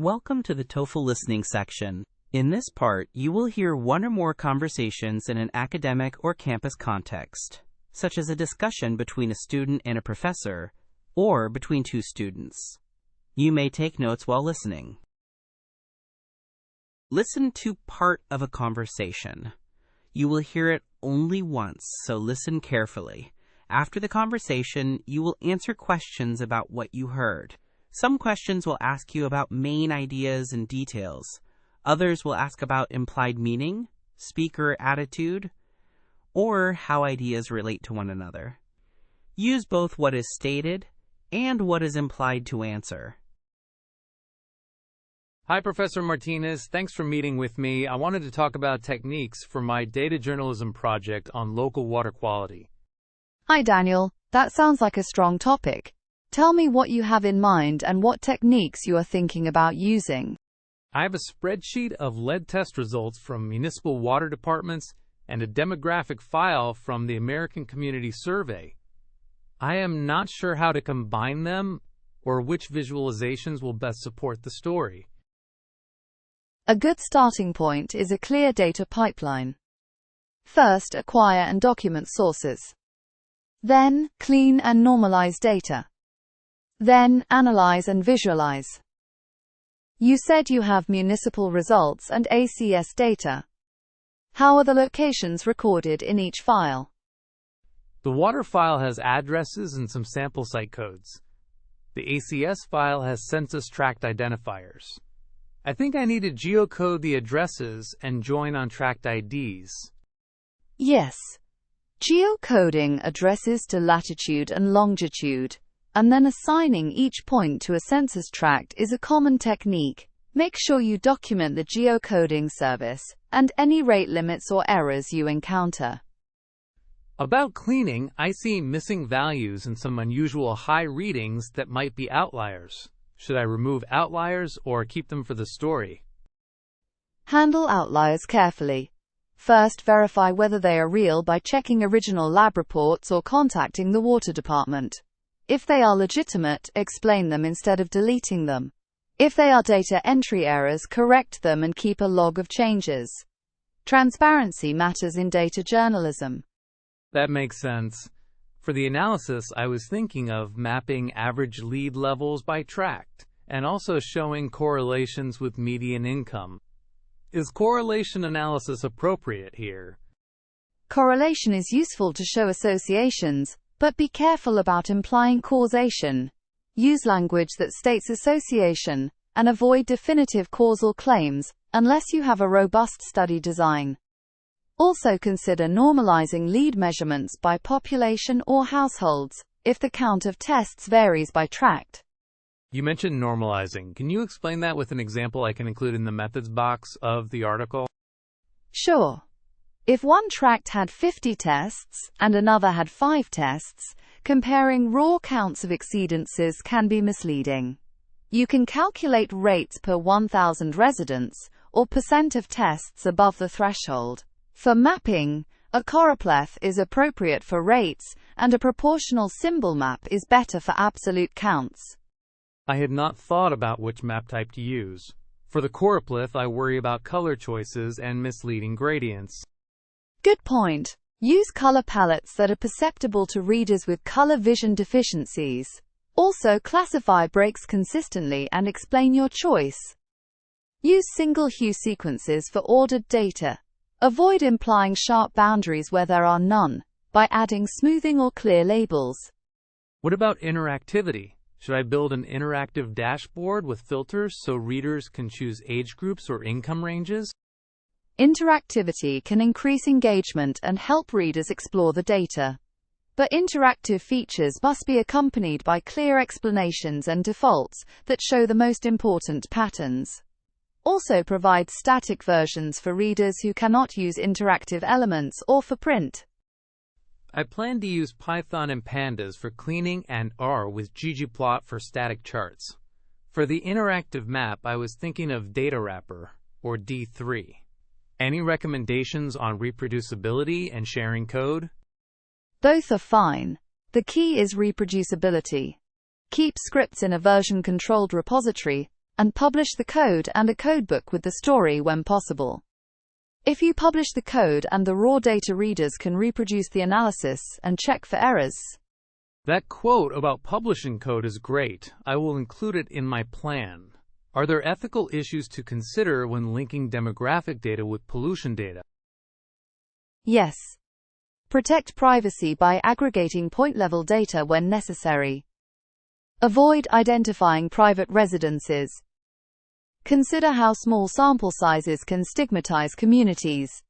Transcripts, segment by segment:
Welcome to the TOEFL listening section. In this part, you will hear one or more conversations in an academic or campus context, such as a discussion between a student and a professor, or between two students. You may take notes while listening. Listen to part of a conversation. You will hear it only once, so listen carefully. After the conversation, you will answer questions about what you heard. Some questions will ask you about main ideas and details. Others will ask about implied meaning, speaker attitude, or how ideas relate to one another. Use both what is stated and what is implied to answer. Hi, Professor Martinez. Thanks for meeting with me. I wanted to talk about techniques for my data journalism project on local water quality. Hi, Daniel. That sounds like a strong topic. Tell me what you have in mind and what techniques you are thinking about using. I have a spreadsheet of lead test results from municipal water departments and a demographic file from the American Community Survey. I am not sure how to combine them or which visualizations will best support the story. A good starting point is a clear data pipeline. First, acquire and document sources. Then, clean and normalize data. Then, analyze and visualize. You said you have municipal results and ACS data. How are the locations recorded in each file? The water file has addresses and some sample site codes. The ACS file has census tract identifiers. I think I need to geocode the addresses and join on tract IDs. Yes. Geocoding addresses to latitude and longitude, and then assigning each point to a census tract is a common technique. Make sure you document the geocoding service and any rate limits or errors you encounter. About cleaning, I see missing values and some unusual high readings that might be outliers. Should I remove outliers or keep them for the story? Handle outliers carefully. First, verify whether they are real by checking original lab reports or contacting the water department. If they are legitimate, explain them instead of deleting them. If they are data entry errors, correct them and keep a log of changes. Transparency matters in data journalism. That makes sense. For the analysis, I was thinking of mapping average lead levels by tract and also showing correlations with median income. Is correlation analysis appropriate here? Correlation is useful to show associations, but be careful about implying causation. Use language that states association, and avoid definitive causal claims, unless you have a robust study design. Also consider normalizing lead measurements by population or households, if the count of tests varies by tract. You mentioned normalizing. Can you explain that with an example I can include in the methods box of the article? Sure. If one tract had 50 tests and another had 5 tests, comparing raw counts of exceedances can be misleading. You can calculate rates per 1,000 residents, or percent of tests above the threshold. For mapping, a choropleth is appropriate for rates, and a proportional symbol map is better for absolute counts. I had not thought about which map type to use. For the choropleth, I worry about color choices and misleading gradients. Good point. Use color palettes that are perceptible to readers with color vision deficiencies. Also, classify breaks consistently and explain your choice. Use single hue sequences for ordered data. Avoid implying sharp boundaries where there are none, by adding smoothing or clear labels. What about interactivity? Should I build an interactive dashboard with filters so readers can choose age groups or income ranges? Interactivity can increase engagement and help readers explore the data. But interactive features must be accompanied by clear explanations and defaults that show the most important patterns. Also provide static versions for readers who cannot use interactive elements or for print. I plan to use Python and Pandas for cleaning and R with ggplot for static charts. For the interactive map, I was thinking of Data Wrapper, or D3. Any recommendations on reproducibility and sharing code? Both are fine. The key is reproducibility. Keep scripts in a version-controlled repository, and publish the code and a codebook with the story when possible. If you publish the code and the raw data, readers can reproduce the analysis and check for errors. That quote about publishing code is great. I will include it in my plan. Are there ethical issues to consider when linking demographic data with pollution data? Yes. Protect privacy by aggregating point-level data when necessary. Avoid identifying private residences. Consider how small sample sizes can stigmatize communities.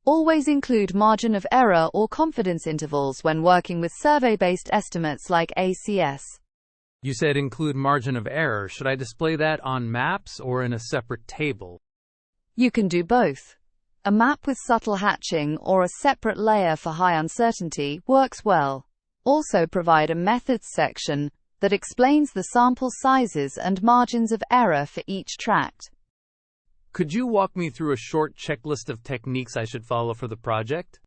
Always include margin of error or confidence intervals when working with survey-based estimates like ACS. You said include margin of error. Should I display that on maps or in a separate table? You can do both. A map with subtle hatching or a separate layer for high uncertainty works well. Also provide a methods section that explains the sample sizes and margins of error for each tract. Could you walk me through a short checklist of techniques I should follow for the project?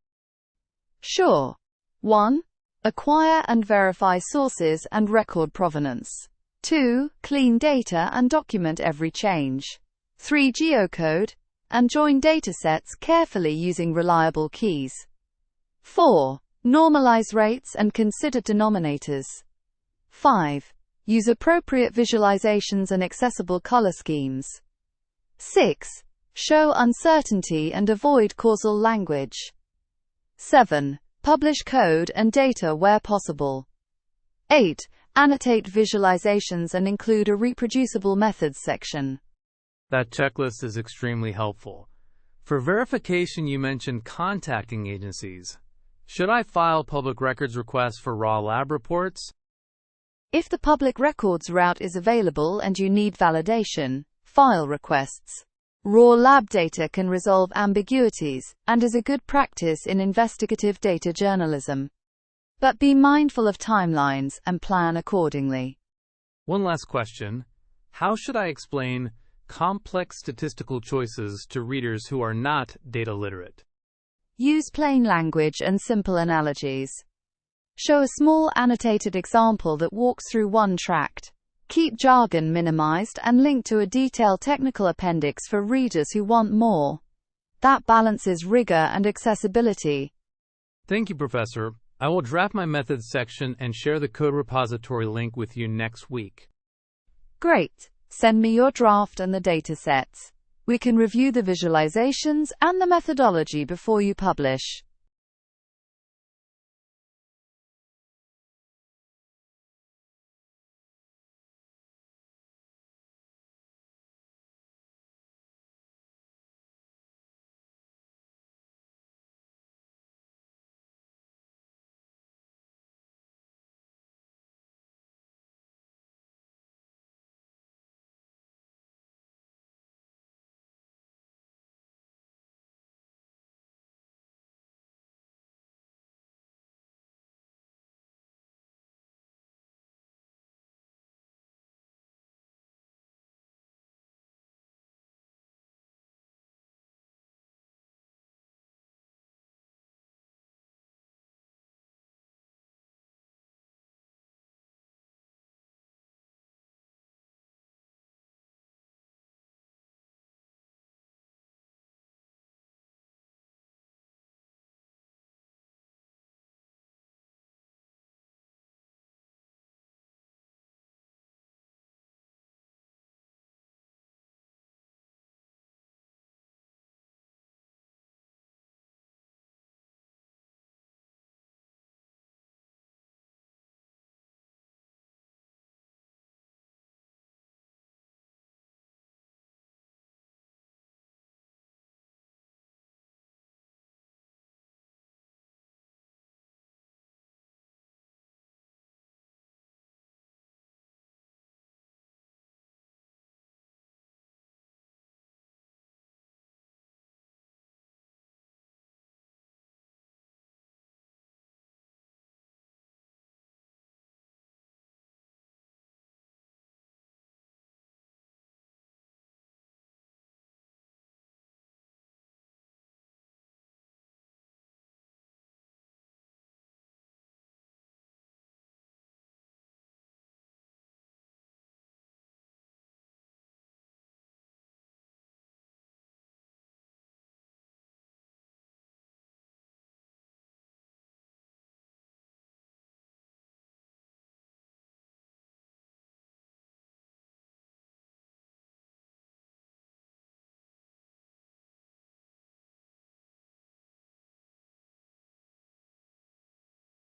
Sure. 1. Acquire and verify sources and record provenance. 2. Clean data and document every change. 3. Geocode and join datasets carefully using reliable keys. 4. Normalize rates and consider denominators. 5. Use appropriate visualizations and accessible color schemes. 6. Show uncertainty and avoid causal language. 7. Publish code and data where possible. 8. Annotate visualizations and include a reproducible methods section. That checklist is extremely helpful. For verification, you mentioned contacting agencies. Should I file public records requests for raw lab reports? If the public records route is available and you need validation, file requests. Raw lab data can resolve ambiguities and is a good practice in investigative data journalism. But be mindful of timelines and plan accordingly. One last question. How should I explain complex statistical choices to readers who are not data literate? Use plain language and simple analogies. Show a small annotated example that walks through one tract. Keep jargon minimized and link to a detailed technical appendix for readers who want more. That balances rigor and accessibility. Thank you, Professor. I will draft my methods section and share the code repository link with you next week. Great. Send me your draft and the datasets. We can review the visualizations and the methodology before you publish.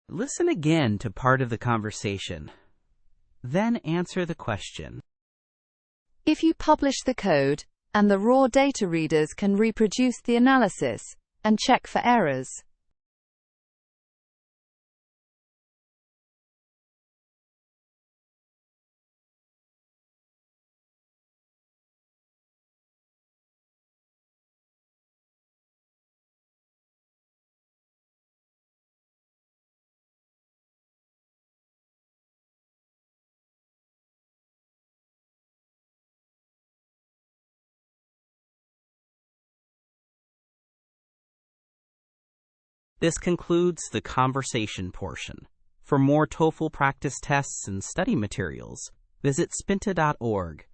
Listen again to part of the conversation. Then answer the question. If you publish the code, and the raw data readers can reproduce the analysis, and check for errors. This concludes the conversation portion. For more TOEFL practice tests and study materials, visit Spinta.org.